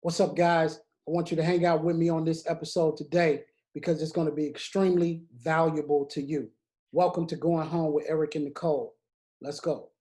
What's up, guys? I want you to hang out with me on this episode today because it's going to be extremely valuable to you. Welcome to Going Home with Erick and Nicole. Let's go.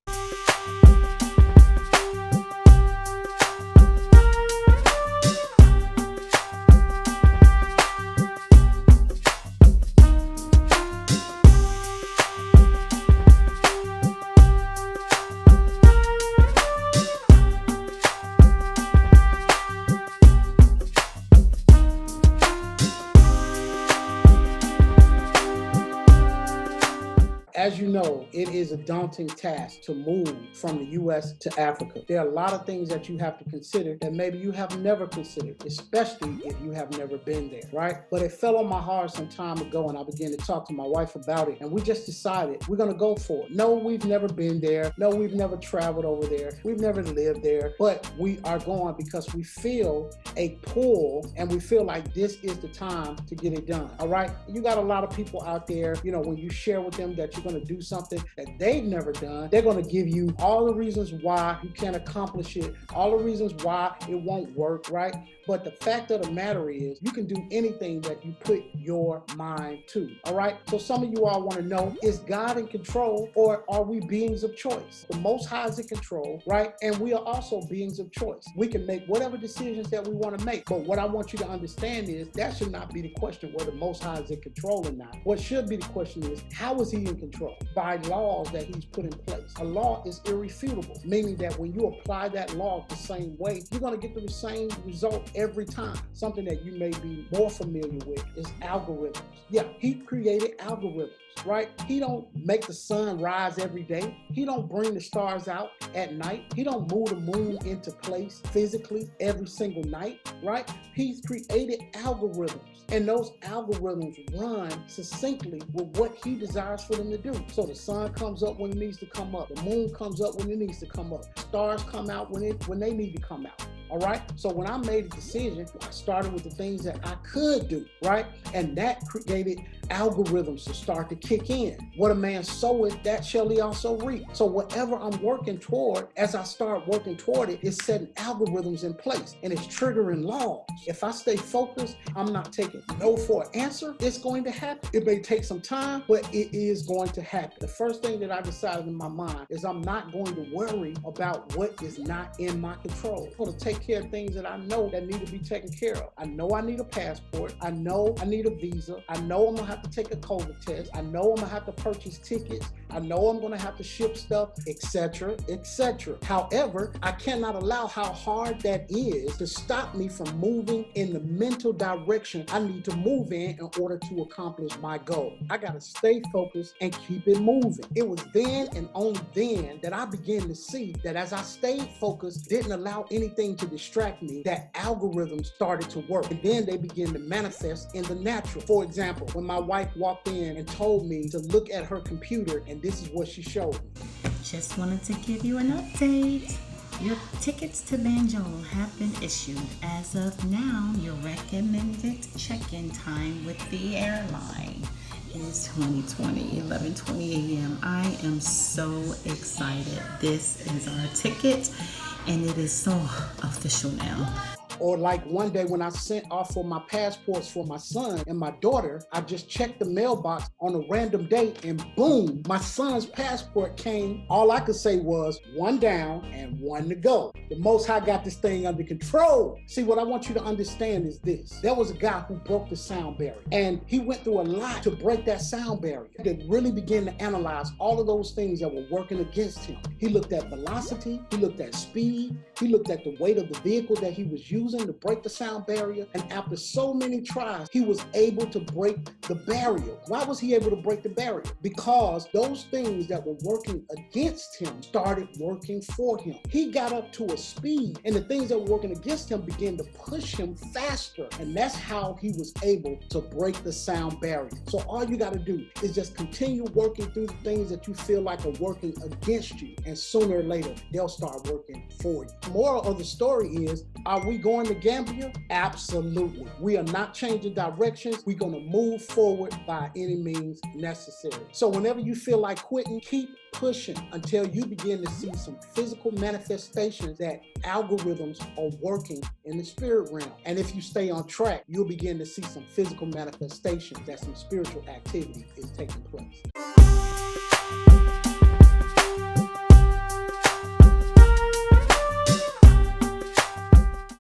As you know, it is a daunting task to move from the U.S. to Africa. There are a lot of things that you have to consider that maybe you have never considered, especially if you have never been there, right? But it fell on my heart some time ago, and I began to talk to my wife about it, and we just decided we're going to go for it. No, we've never been there. No, we've never traveled over there. We've never lived there, but we are going because we feel a pull, and we feel like this is the time to get it done, all right? You got a lot of people out there, when you share with them that you're going to do something that they've never done, they're going to give you all the reasons why you can't accomplish it, all the reasons why it won't work, right? But the fact of the matter is, you can do anything that you put your mind to, all right? So some of you all want to know, is God in control or are we beings of choice? The Most High is in control, right? And we are also beings of choice. We can make whatever decisions that we want to make. But what I want you to understand is that should not be the question whether the Most High is in control or not. What should be the question is, how is he in control? By laws that he's put in place. A law is irrefutable, meaning that when you apply that law the same way, you're going to get the same result every time. Something that you may be more familiar with is algorithms. Yeah, he created algorithms, right? He don't make the sun rise every day. He don't bring the stars out at night. He don't move the moon into place physically every single night, right? He's created algorithms, and those algorithms run succinctly with what he desires for them to do. So the sun comes up when it needs to come up. The moon comes up when it needs to come up. Stars come out when they need to come out. All right. So when I made a decision, I started with the things that I could do, right? And that created algorithms to start to kick in. What a man soweth, that shall he also reap. So whatever I'm working toward, as I start working toward it, it's setting algorithms in place and it's triggering laws. If I stay focused, I'm not taking no for an answer, it's going to happen. It may take some time, but it is going to happen. The first thing that I decided in my mind is I'm not going to worry about what is not in my control. I'm going to take care of things that I know that need to be taken care of. I know I need a passport. I know I need a visa. I know I'm going to have to take a COVID test. I know I'm going to have to purchase tickets. I know I'm going to have to ship stuff, etc., etc. However, I cannot allow how hard that is to stop me from moving in the mental direction I need to move in order to accomplish my goal. I got to stay focused and keep it moving. It was then and only then that I began to see that as I stayed focused, didn't allow anything to distract me, that algorithms started to work. And then they began to manifest in the natural. For example, when my wife walked in and told me to look at her computer, and this is what she showed me. Just wanted to give you an update. Your tickets to Banjul have been issued. As of now, your recommended check-in time with the airline is 11:20 a.m. I am so excited. This is our ticket, and it is so official now. Or like one day when I sent off for my passports for my son and my daughter, I just checked the mailbox on a random date and boom, my son's passport came. All I could say was one down and one to go. The Most High got this thing under control. See, what I want you to understand is this. There was a guy who broke the sound barrier, and he went through a lot to break that sound barrier. He really began to analyze all of those things that were working against him. He looked at velocity, he looked at speed, he looked at the weight of the vehicle that he was using to break the sound barrier, and after so many tries, he was able to break the barrier. Why was he able to break the barrier? Because those things that were working against him started working for him. He got up to a speed, and the things that were working against him began to push him faster, and that's how he was able to break the sound barrier. So all you got to do is just continue working through the things that you feel like are working against you, and sooner or later, they'll start working for you. The moral of the story is, are we going going to Gambia? Absolutely. We are not changing directions. We're going to move forward by any means necessary. So whenever you feel like quitting, keep pushing until you begin to see some physical manifestations that algorithms are working in the spirit realm. And if you stay on track, you'll begin to see some physical manifestations that some spiritual activity is taking place.